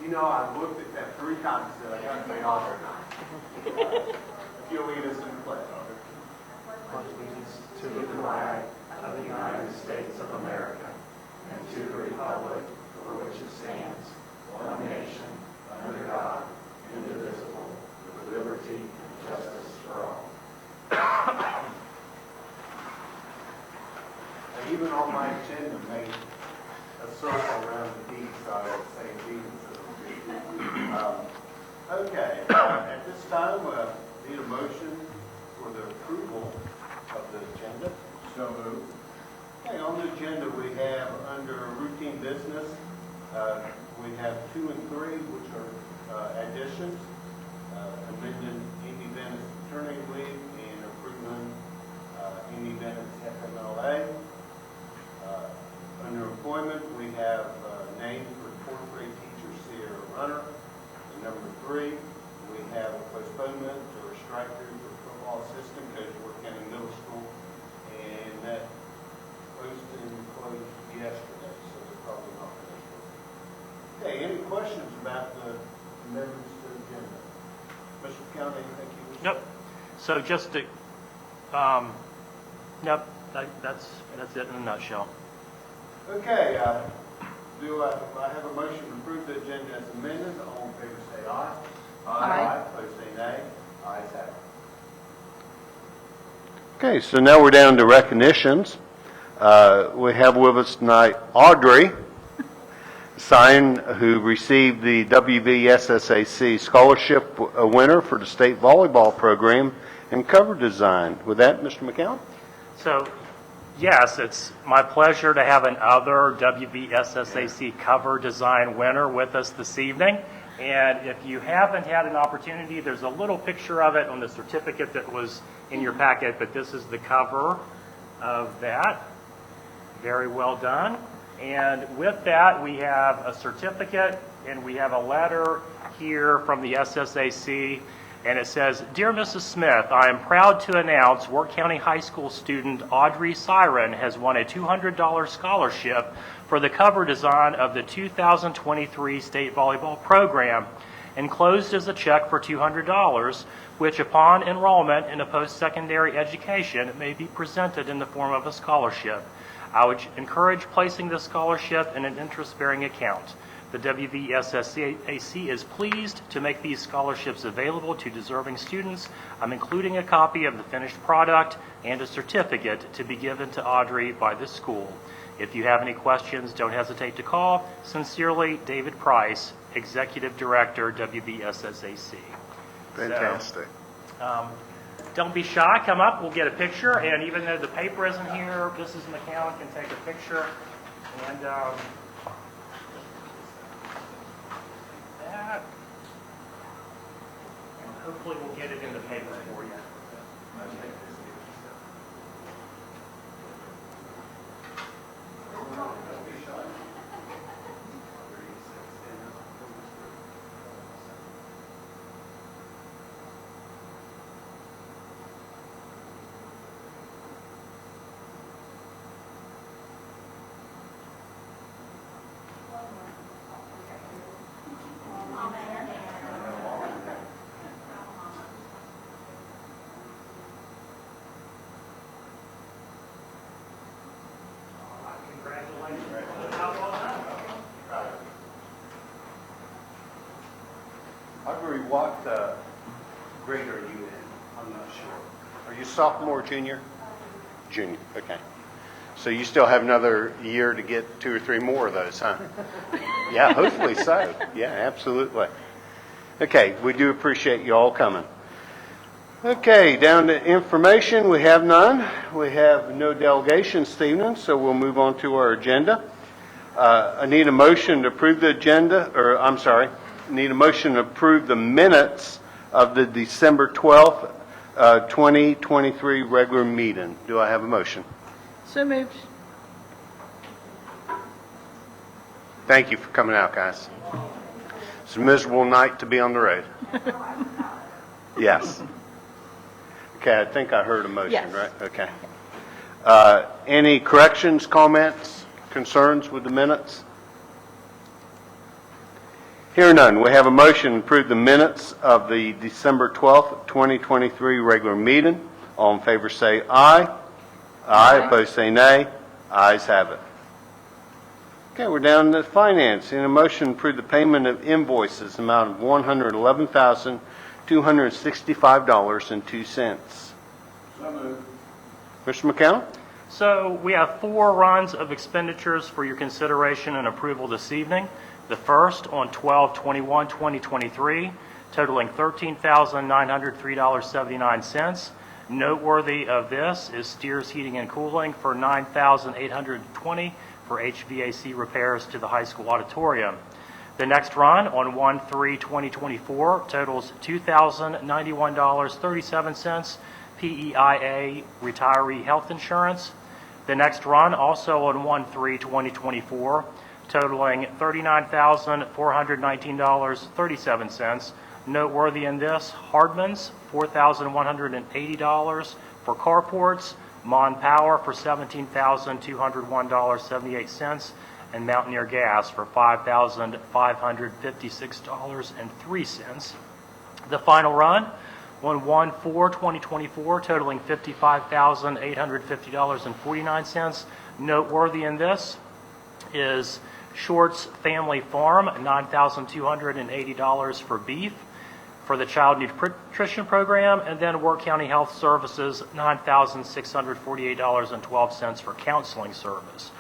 You know, I looked at that 3 times, so I got to say Audrey. If you'll lead us in the pledge, Audrey. Allegiance to the flag of the United States of America and to the republic for which it stands, one nation, under God, indivisible, with liberty and justice for all. Even on my agenda, made a circle around the D, so I would say D instead of B. Okay, at this time, need a motion for the approval of the agenda. So moved. Okay, on the agenda we have under routine business, we have 2 and 3, which are additions, amending Amy Bennett's maternity leave and approving Amy Bennett's FMLA. Under employment, we have names for 4th grade teacher Sierra Runner. And number 3, we have a postponement or a strike through for football assistant coach Worth County Middle School. And that posting closed yesterday, so they're probably not finished with it. Okay, any questions about the amendments to the agenda? Mr. County, thank you. Yep. So just to, yep, that's it in a nutshell. Okay, do I have a motion to approve the agenda as amended? All in favor say aye. Aye. Opposed say nay. Ayes have it. Okay, so now we're down to recognitions. We have with us tonight Audrey Sign, who received the WVSSAC scholarship winner for the state volleyball program and cover design. With that, Mr. McCown? So, yes, it's my pleasure to have another WVSSAC cover design winner with us this evening. And if you haven't had an opportunity, there's a little picture of it on the certificate that was in your packet, but this is the cover of that. Very well done. And with that, we have a certificate and we have a letter here from the SSAC. And it says, "Dear Mrs. Smith, I am proud to announce Worth County High School student Audrey Siren has won a $200 scholarship for the cover design of the 2023 state volleyball program. Enclosed is a check for $200, which upon enrollment in a post-secondary education may be presented in the form of a scholarship. I would encourage placing this scholarship in an interest-bearing account. The WVSSAC is pleased to make these scholarships available to deserving students. I'm including a copy of the finished product and a certificate to be given to Audrey by the school. If you have any questions, don't hesitate to call. Sincerely, David Price, Executive Director, WVSSAC." Fantastic. So, don't be shy. Come up. We'll get a picture. And even though the paper isn't here, Mrs. McCown can take a picture. And that. And hopefully we'll get it in the paper for you. Audrey, what grade are you in? I'm not sure. Are you sophomore, junior? Junior, okay. So you still have another year to get 2 or 3 more of those, huh? Yeah, hopefully so. Yeah, absolutely. Okay, we do appreciate you all coming. Okay, down to information, we have none. We have no delegations this evening, so we'll move on to our agenda. I need a motion to approve the agenda, or I'm sorry, need a motion to approve the minutes of the December 12th, 2023 regular meeting. Do I have a motion? So moved. Thank you for coming out, guys. It's a miserable night to be on the road. Yes. Okay, I think I heard a motion, Yes. right? Okay. Any corrections, comments, concerns with the minutes? Hearing none, we have a motion to approve the minutes of the December 12th, 2023 regular meeting. All in favor say aye. Aye. Opposed say nay. Ayes have it. Okay, we're down to finance. In a motion to approve the payment of invoices amount of $111,265.02. So moved. Mr. McCown? So we have 4 runs of expenditures for your consideration and approval this evening. The first on 12/21/2023, totaling $13,903.79. Noteworthy of this is Steers Heating and Cooling for $9,820 for HVAC repairs to the high school auditorium. The next run on 1/3/2024 totals $2,091.37 PEIA retiree health insurance. The next run also on 1/3/2024 totaling $39,419.37. Noteworthy in this, Hardman's $4,180 for carports, Mon Power for $17,201.78, and Mountaineer Gas for $5,556.03. The final run on 1/4/2024 totaling $55,850.49. Noteworthy in this is Shorts Family Farm, $9,280 for beef for the Child Nutrition Program, and then Work County Health Services, $9,648.12 for counseling service.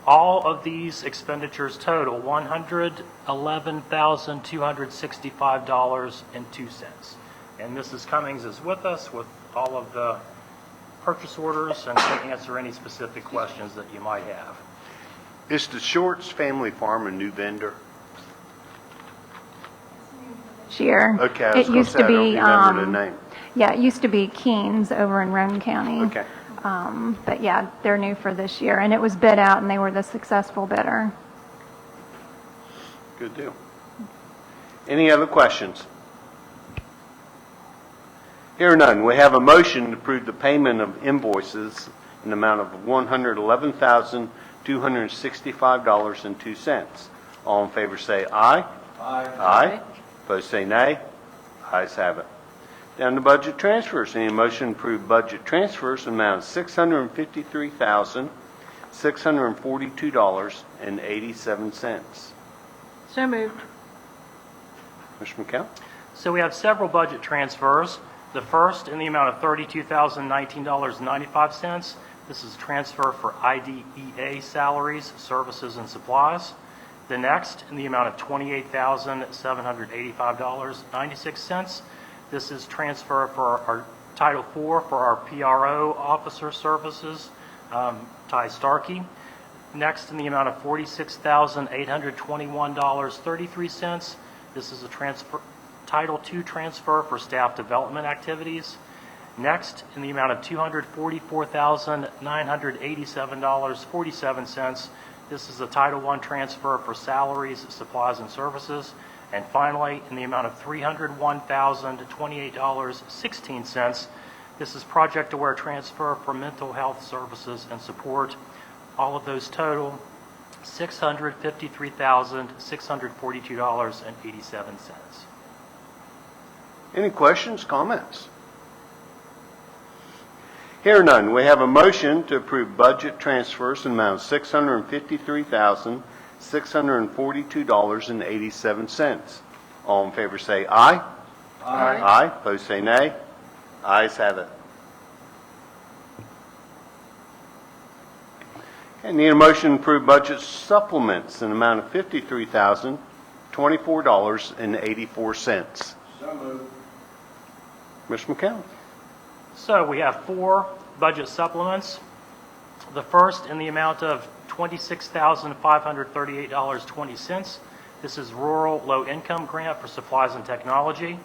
All of these expenditures total $111,265.02. And Mrs. Cummings is with us with all of the purchase orders and can answer any specific questions that you might have. Is the Shorts Family Farm a new vendor? Year. Okay, I was It going to used say, to I don't be, remember the name. yeah, it used to be Keene's over in Roane County. Okay. But yeah, they're new for this year, and it was bid out, and they were the successful bidder. Good deal. Any other questions? Here none. We have a motion to approve the payment of invoices in the amount of $111,265.02. All in favor say aye. Aye. Aye. Opposed say nay. Ayes have it. Down to budget transfers. Any motion to approve budget transfers in the amount of $653,642.87. So moved. Mr. McCown? So we have several budget transfers. The first in the amount of $32,019.95. This is transfer for IDEA salaries, services, and supplies. The next in the amount of $28,785.96. This is transfer for our Title IV for our PRO officer services, Ty Starkey. Next in the amount of $46,821.33. This is a transfer, Title II transfer for staff development activities. Next, in the amount of $244,987.47, this is a Title I transfer for salaries, supplies, and services. And finally, in the amount of $301,028.16, this is Project Aware transfer for mental health services and support. All of those total $653,642.87. Any questions, comments? Here none. We have a motion to approve budget transfers in the amount of $653,642.87. All in favor say aye. Aye. Aye. Opposed say nay. Ayes have it. Okay, need a motion to approve budget supplements in the amount of $53,024.84. So moved. Mr. McCown? So we have 4 budget supplements. The first in the amount of $26,538.20. This is Rural Low Income Grant for Supplies and Technology.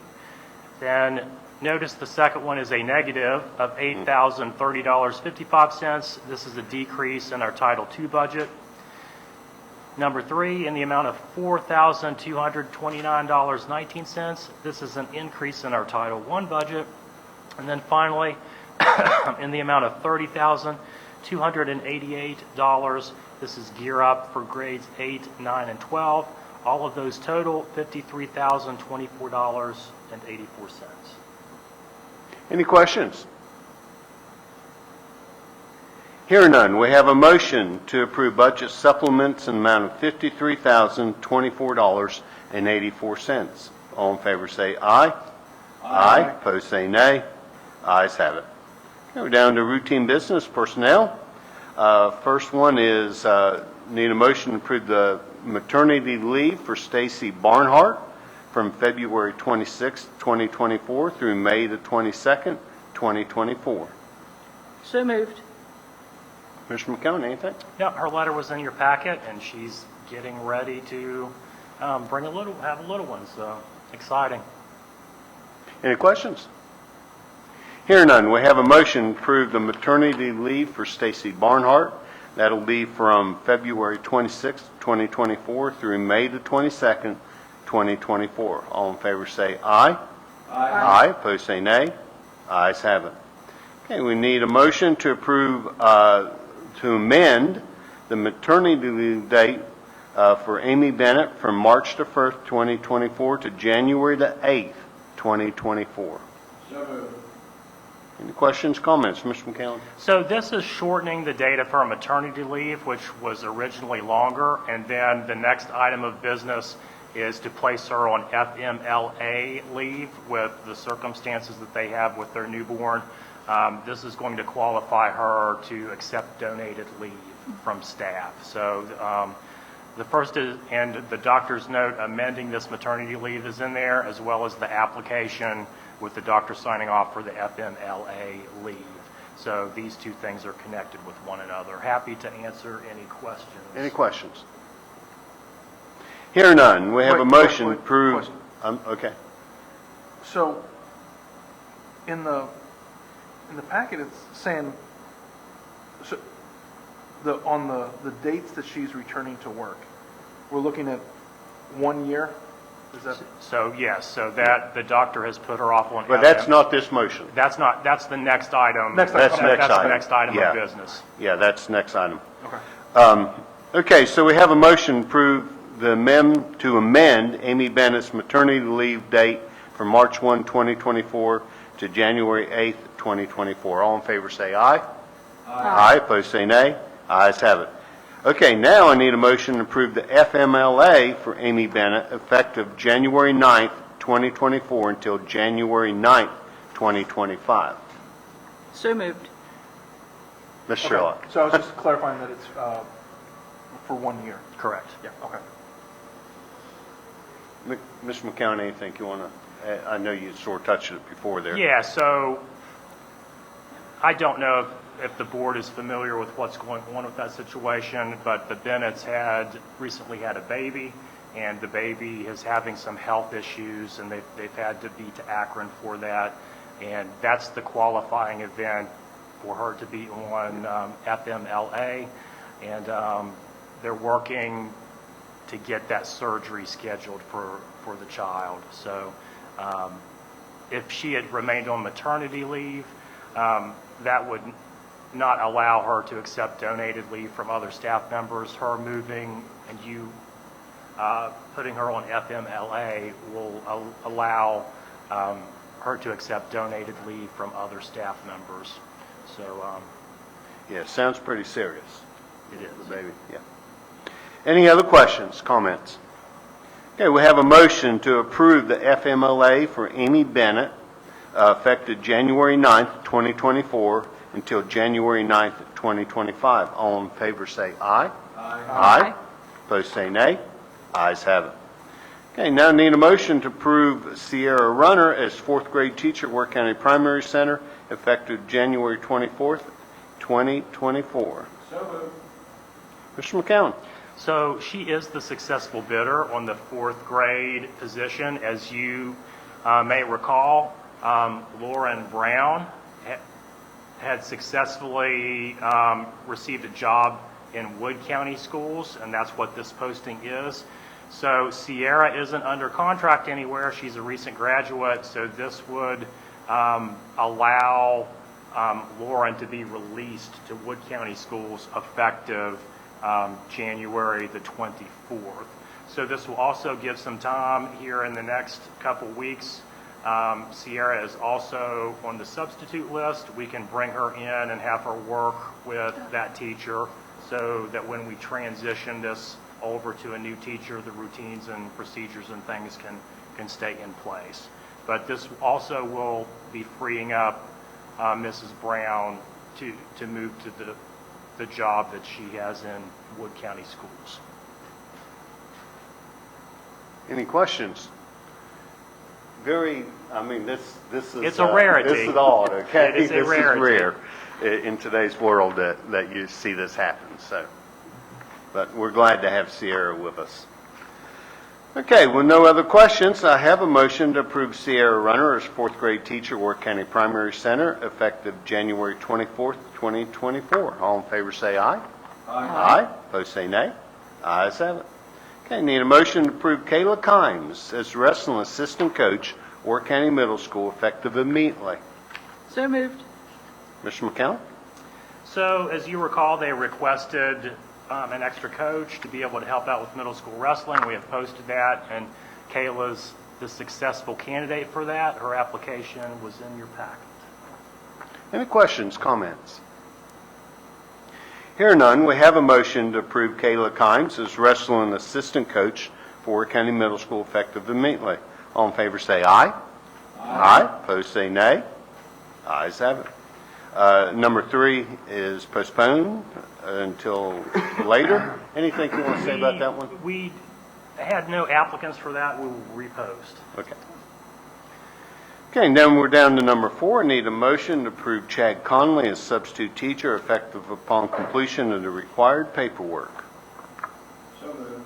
Then notice the second one is a negative of $8,030.55. This is a decrease in our Title II budget. Number 3, in the amount of $4,229.19. This is an increase in our Title I budget. And then finally, in the amount of $30,288, this is Gear Up for grades 8, 9, and 12. all of those total $53,024.84. Any questions? Hearing none, we have a motion to approve budget supplements in the amount of $53,024.84. All in favor say aye. Aye. Opposed say nay. Ayes have it. Okay, we're down to routine business personnel. First one is need a motion to approve the maternity leave for Stacy Barnhart from February 26, 2024 through May the 22nd, 2024. So moved. Mr. McCown, anything? Yeah, her letter was in your packet, and she's getting ready to have a little one, so exciting. Any questions? Hearing none, we have a motion to approve the maternity leave for Stacy Barnhart. That'll be from February 26, 2024 through May the 22nd, 2024. All in favor say aye. Aye. Opposed say nay. Ayes have it. Okay, we need a motion to approve, to amend the maternity leave date for Amy Bennett from March the 1st, 2024 to January the 8th, 2024. Any questions, comments, Mr. McCown? So this is shortening the date of her maternity leave, which was originally longer, and then the next item of business is to place her on FMLA leave with the circumstances that they have with their newborn. This is going to qualify her to accept donated leave from staff. So the first is, and the doctor's note amending this maternity leave is in there, as well as the application with the doctor signing off for the FMLA leave. So these two things are connected with one another. Happy to answer any questions. Any questions? Hear none. We have a motion to Wait, approve. question. Okay. So, in the packet, it's saying, so, on the dates that she's returning to work, we're looking at 1 year? Is that? So yes, so that the doctor has put her off on. But that's not this motion. That's the next item. Next item. That's Okay. next That's the item. next item Yeah. of business. Yeah, that's next item. Okay. Okay, so we have a motion to approve to amend Amy Bennett's maternity leave date from March 1, 2024 to January 8th, 2024. All in favor say aye. Aye. Opposed say nay. Ayes have it. Okay, now I need a motion to approve the FMLA for Amy Bennett effective January 9th, 2024 until January 9th, 2025. So moved. Ms. Sherlock. So I was just clarifying that it's for 1 year. Correct. Yeah, okay. Mr. McCown, anything you want to, I know you sort of touched it before there. Yeah, so I don't know if the board is familiar with what's going on with that situation, but the Bennetts recently had a baby, and the baby is having some health issues, and they've had to be to Akron for that, and that's the qualifying event for her to be on FMLA, and they're working to get that surgery scheduled for the child. So if she had remained on maternity leave, that would not allow her to accept donated leave from other staff members. Her moving and you putting her on FMLA will allow her to accept donated leave from other staff members. So Yeah, sounds pretty serious. it is. The baby, yeah. Any other questions, comments? Okay, we have a motion to approve the FMLA for Amy Bennett, effective January 9th, 2024 until January 9th, 2025. All in favor say aye. Aye. Opposed say nay. Ayes have it. Okay, now I need a motion to approve Sierra Runner as fourth grade teacher at Worth County Primary Center, effective January 24th, 2024. So moved. Mr. McCown. So she is the successful bidder on the fourth grade position. As you may recall, Lauren Brown had successfully received a job in Wood County Schools, and that's what this posting is. So Sierra isn't under contract anywhere. She's a recent graduate, so this would allow Lauren to be released to Wood County Schools effective January the 24th. So this will also give some time here in the next couple weeks. Sierra is also on the substitute list. We can bring her in and have her work with that teacher so that when we transition this over to a new teacher, the routines and procedures and things can stay in place. But this also will be freeing up Mrs. Brown to move to the job that she has in Wood County Schools. Any questions? This is... It's a rarity. This is odd, okay? It is a rarity. This is rare in today's world that you see this happen, so. But we're glad to have Sierra with us. Okay, with no other questions, I have a motion to approve Sierra Runner as fourth grade teacher, Worth County Primary Center, effective January 24th, 2024. All in favor say aye. Aye. Opposed say nay. Ayes have it. Okay, need a motion to approve Kayla Kimes as wrestling assistant coach, Worth County Middle School, effective immediately. So moved. Mr. McCown? So as you recall, they requested an extra coach to be able to help out with middle school wrestling. We have posted that, and Kayla's the successful candidate for that. Her application was in your packet. Any questions, comments? Here none, we have a motion to approve Kayla Kimes as wrestling assistant coach for Worth County Middle School, effective immediately. All in favor say aye. Aye. Opposed say nay. Ayes have it. Number 3 is postponed until later. Anything you want to say about that one? We had no applicants for that. We will repost. Okay. Okay, and then we're down to number 4. Need a motion to approve Chad Conley as substitute teacher, effective upon completion of the required paperwork. So moved.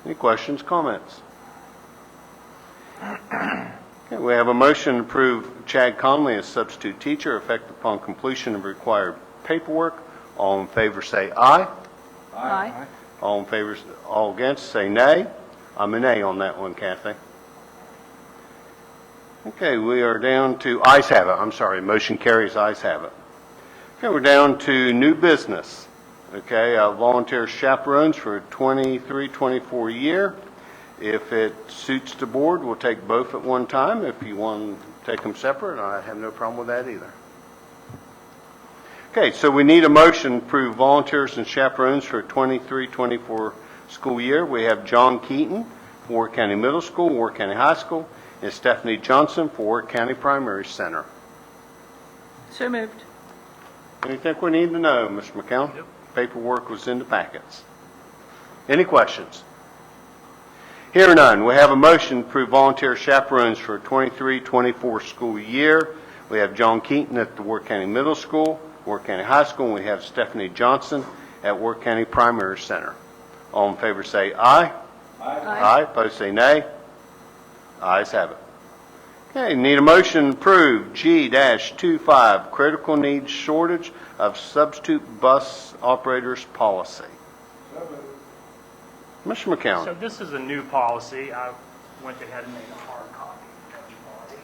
Any questions, comments? Okay, we have a motion to approve Chad Conley as substitute teacher, effective upon completion of required paperwork. All in favor say aye. Aye. All in favor, all against say nay. I'm a nay on that one, Kathy. Okay, we are down to ayes have it. I'm sorry, motion carries, ayes have it. Okay, we're down to new business. Okay, volunteer chaperones for a 23-24 year. If it suits the board, we'll take both at one time. If you want to take them separate, I have no problem with that either. Okay, so we need a motion to approve volunteers and chaperones for a 23-24 school year. We have John Keaton for Worth County Middle School, Worth County High School, and Stephanie Johnson for Worth County Primary Center. So moved. Anything we need to know, Mr. McCown? Yep. Paperwork was in the packets. Any questions? Here none. We have a motion to approve volunteer chaperones for a 23-24 school year. We have John Keaton at the Worth County Middle School, Worth County High School, and we have Stephanie Johnson at Worth County Primary Center. All in favor say aye. Aye. Opposed say nay. Ayes have it. Okay, need a motion to approve G-25 critical needs shortage of substitute bus operators policy. Mr. McCown. So this is a new policy. I went ahead and made a hard copy of the policy.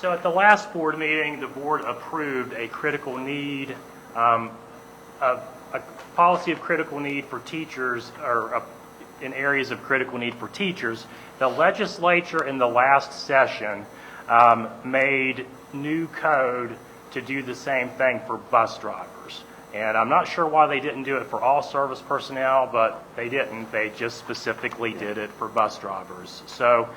So at the last board meeting, the board approved a critical need, a policy of critical need for teachers, or in areas of critical need for teachers. The legislature in the last session made new code to do the same thing for bus drivers. And I'm not sure why they didn't do it for all service personnel, but they didn't. They just specifically did it for bus drivers. So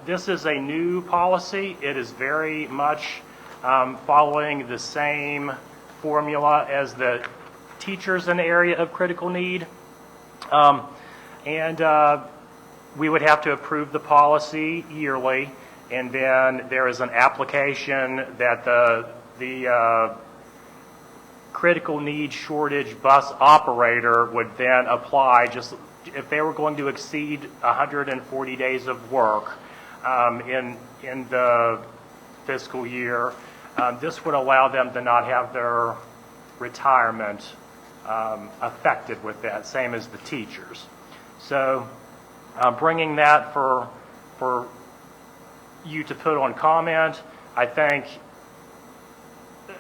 this is a new policy. It is very much following the same formula as the teachers in the area of critical need. And we would have to approve the policy yearly, and then there is an application that the critical need shortage bus operator would then apply. Just if they were going to exceed 140 days of work in the fiscal year, this would allow them to not have their retirement affected with that, same as the teachers. So bringing that for you to put on comment. I think,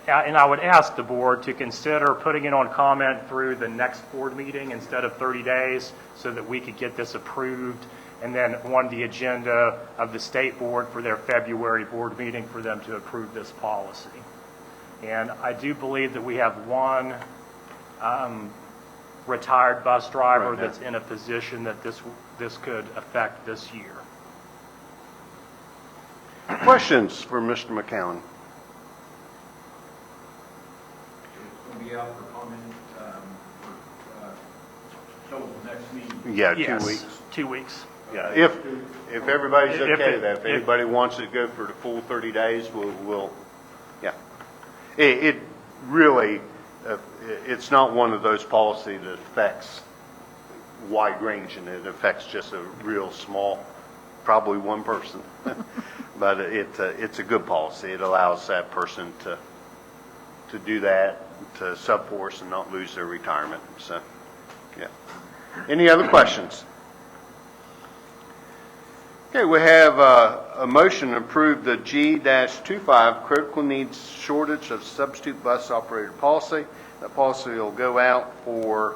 and I would ask the board to consider putting it on comment through the next board meeting instead of 30 days so that we could get this approved and then on the agenda of the state board for their February board meeting for them to approve this policy. And I do believe that we have one retired bus driver Right now. that's in a position that this could affect this year. Questions for Mr. McCown? It's going to be out for comment till the next meeting. Yeah, Yes, 2 weeks. 2 weeks. Yeah, if everybody's If okay it- with that, if if- anybody wants to go for the full 30 days, we'll, yeah. It really, it's not one of those policies that affects wide range, and it affects just a real small, probably one person. But it's a good policy. It allows that person to do that, to sub-force and not lose their retirement, so, yeah. Any other questions? Okay, we have a motion to approve the G-25 critical needs shortage of substitute bus operator policy. That policy will go out for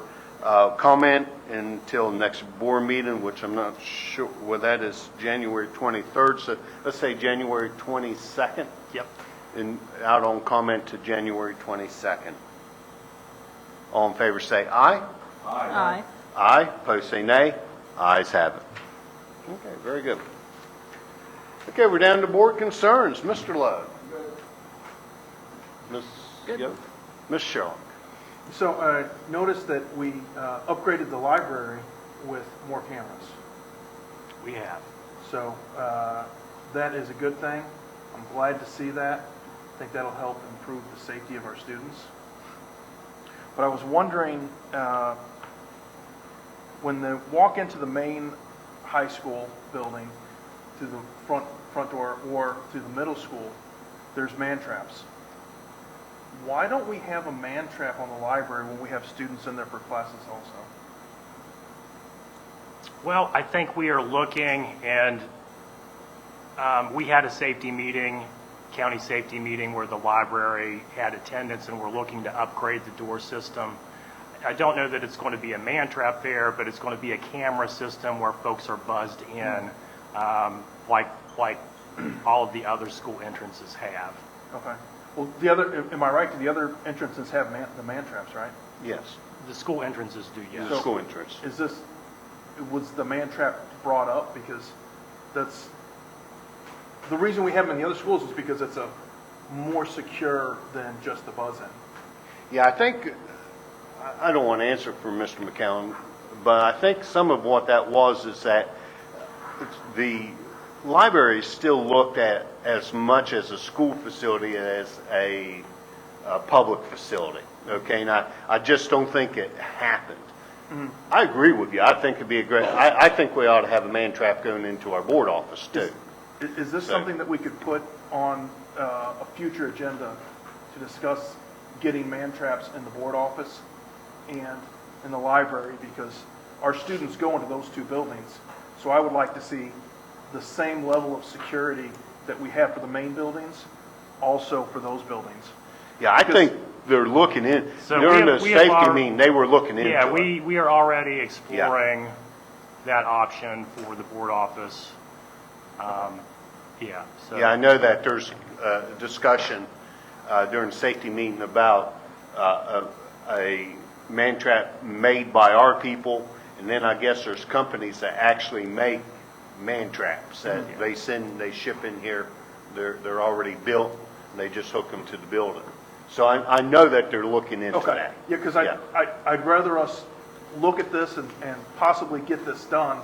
comment until next board meeting, which I'm not sure, well, that is January 23rd, so let's say January 22nd, Yep. and out on comment to January 22nd. All in favor say aye. Aye. Aye. Opposed say nay. Ayes have it. Okay, very good. Okay, we're down to board concerns. Mr. Lowe. Ms. Good. Yost? Ms. Sherlock. So notice that we upgraded the library with more cameras. We have. So that is a good thing. I'm glad to see that. I think that'll help improve the safety of our students. But I was wondering, when they walk into the main high school building, to the front door, or to the middle school, there's man traps. Why don't we have a man trap on the library when we have students in there for classes also? Well, I think we are looking, and we had a safety meeting, county safety meeting, where the library had attendance, and we're looking to upgrade the door system. I don't know that it's going to be a man trap there, but it's going to be a camera system where folks are buzzed in, like all of the other school entrances have. Okay. Well, the other, am I right, the other entrances have the man traps, right? Yes. The school entrances do, yes. The school entrance. Was the man trap brought up? Because that's, the reason we have them in the other schools is because it's a more secure than just the buzz-in. Yeah, I think, I don't want to answer for Mr. McCown, but I think some of what that was is that the library is still looked at as much as a school facility as a public facility, okay? And I just don't think it happened. Mm-hmm. I agree with you. I think it'd be a great, I think we ought to have a man trap going into our board office too. Is this something that we could put on a future agenda to discuss getting man traps in the board office and in the library? Because our students go into those two buildings. So I would like to see the same level of security that we have for the main buildings, also for those buildings. Yeah, I think they're looking in, So during the we have safety our- meeting, they were looking into it. Yeah, we are already exploring that option for the board office. Yeah, so. Yeah, I know that there's discussion during the safety meeting about a man trap made by our people, and then I guess there's companies that actually make man traps that they ship in here. They're already built, and they just hook them to the building. So I know that they're looking into Okay. that. Yeah, because Yeah. I'd rather us look at this and possibly get this done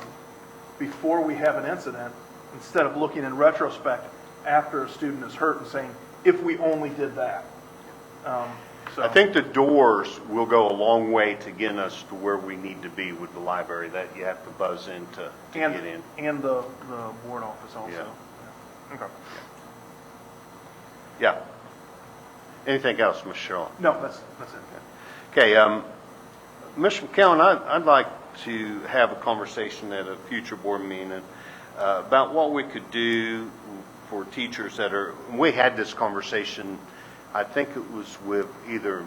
before we have an incident, instead of looking in retrospect after a student is hurt and saying, if we only did that. So I think the doors will go a long way to getting us to where we need to be with the library, that you have to buzz in to get in. And the board office also. Yeah. Yeah. Okay. Yeah. Anything else, Ms. Sherlock? No, that's it. Okay, Mr. McCown, I'd like to have a conversation at a future board meeting about what we could do for teachers that are, we had this conversation, I think it was with either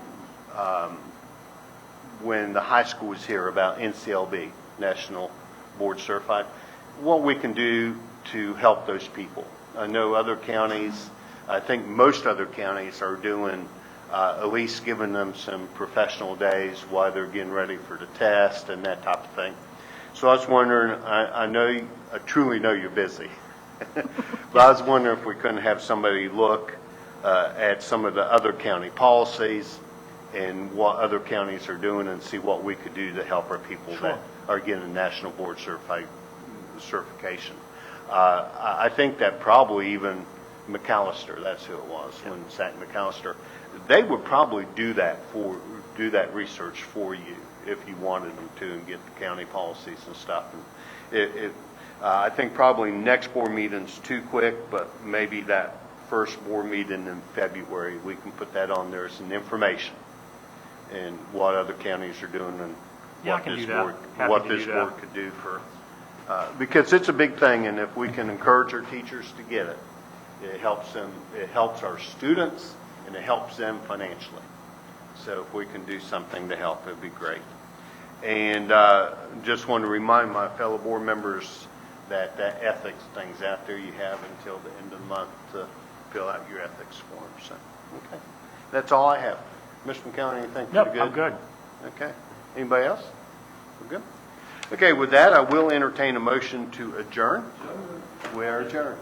when the high school was here about NCLB, National Board Certified, what we can do to help those people. I know other counties, I think most other counties are doing, at least giving them some professional days while they're getting ready for the test and that type of thing. So I was wondering, I truly know you're busy, but I was wondering if we couldn't have somebody look at some of the other county policies and what other counties are doing and see what we could do to help our people that are getting a National Board certification. I think that probably even McAllister, that's who it was, when Zach McAllister, they would probably do that research for you if you wanted them to and get the county policies and stuff. And I think probably next board meeting's too quick, but maybe that first board meeting in February, we can put that on there as an information and what other counties are doing and Yeah, I what can this do that. board, Happy what to this do that. board could do for, because it's a big thing, and if we can encourage our teachers to get it, it helps them, it helps our students, and it helps them financially. So if we can do something to help, it'd be great. And just want to remind my fellow board members that that ethics thing's out there. You have until the end of the month to fill out your ethics form. So, okay. That's all I have. Mr. McCown, anything? Nope, Pretty I'm good. Okay. Anybody else? We're good? Okay, with that, I will entertain a motion to adjourn. We are adjourned.